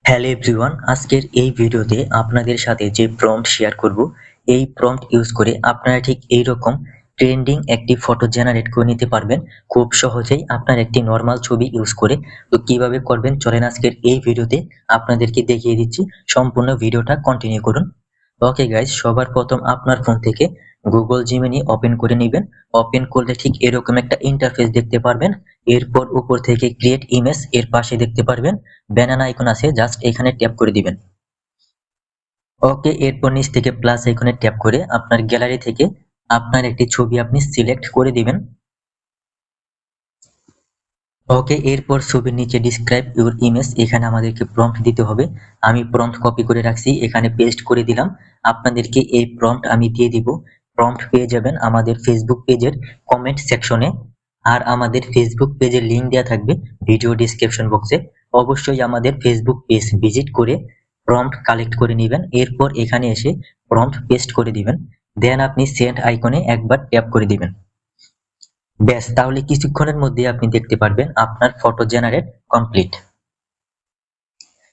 Hello everyone, আজকের এই ভিডিওতে আপনাদের সাথে যে প্রম্পট শেয়ার করব, এই প্রম্পট ইউজ করে আপনারা ঠিক এইরকম ট্রেন্ডিং একটি ফটো জেনারেট করে নিতে পারবেন খুব সহজেই আপনার একটি নর্মাল ছবি ইউজ করে। তো কিভাবে করবেন চলেন আজকের এই ভিডিওতে আপনাদেরকে দেখিয়ে দিচ্ছি। সম্পূর্ণ ভিডিওটা কন্টিনিউ করুন। ওকে গাইজ, সবার প্রথম আপনার ফোন থেকে গুগল জিমিনি ওপেন করে নেবেন। ওপেন করলে ঠিক এরকম একটা ইন্টারফেস দেখতে পারবেন। এরপর উপর থেকে ক্রিয়েট ইমেজ এর পাশে দেখতে পারবেন ব্যানানা আইকন আছে, জাস্ট এখানে ট্যাপ করে দিবেন। ওকে, এরপর নিচ থেকে প্লাস আইকনে ট্যাপ করে আপনার গ্যালারি থেকে আপনার একটি ছবি আপনি সিলেক্ট করে দিবেন। ওকে, এরপর ছবির নিচে ডিসক্রাইব ইউর ইমেজ, এখানে আমাদেরকে প্রম্পট দিতে হবে। আমি প্রম্পট কপি করে রাখছি, এখানে পেস্ট করে দিলাম। আপনাদেরকে এই প্রম্পট আমি দিয়ে দিব। প্রম্পট পেয়ে যাবেন আমাদের ফেসবুক পেজের কমেন্ট সেকশনে, আর আমাদের ফেসবুক পেজের লিংক দেওয়া থাকবে ভিডিও ডিসক্রিপশন বক্সে। অবশ্যই আমাদের ফেসবুক পেজ ভিজিট করে প্রম্পট কালেক্ট করে নেবেন। এরপর এখানে এসে প্রম্পট পেস্ট করে দিবেন। দেন আপনি সেন্ড আইকনে একবার ট্যাপ করে দিবেন। ব্যাস, তাহলে কিছুক্ষণের মধ্যে আপনি দেখতে পারবেন আপনার ফটো জেনারেট কমপ্লিট।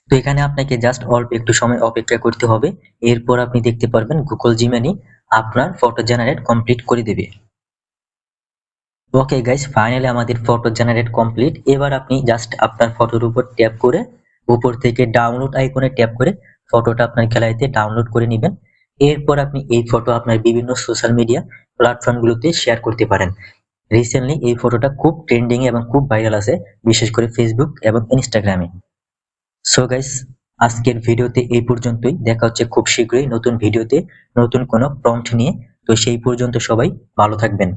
তো এখানে আপনাকে জাস্ট অল্প একটু সময় অপেক্ষা করতে হবে। এরপর আপনি দেখতে পারবেন গুগল জিমিনি আপনার ফটো জেনারেট কমপ্লিট করে দেবে। ওকে গাইস, ফাইনালি আমাদের ফটো জেনারেট কমপ্লিট। এবার আপনি জাস্ট আপনার ফটোর উপর ট্যাপ করে উপর থেকে ডাউনলোড আইকনে ট্যাপ করে ফটোটা আপনার গ্যালারিতে ডাউনলোড করে নেবেন। এরপর আপনি এই ফটো আপনার বিভিন্ন সোশ্যাল মিডিয়া প্ল্যাটফর্মগুলোতে শেয়ার করতে পারেন। রিসেন্টলি এই ফটোটা খুব ট্রেন্ডিং এবং খুব ভাইরাল আছে, বিশেষ করে ফেসবুক এবং ইনস্টাগ্রামে। সো গাইস, আজকের ভিডিওতে এই পর্যন্তই। দেখা হচ্ছে খুব শীঘ্রই নতুন ভিডিওতে নতুন কোনো প্রম্পট নিয়ে। তো সেই পর্যন্ত সবাই ভালো থাকবেন।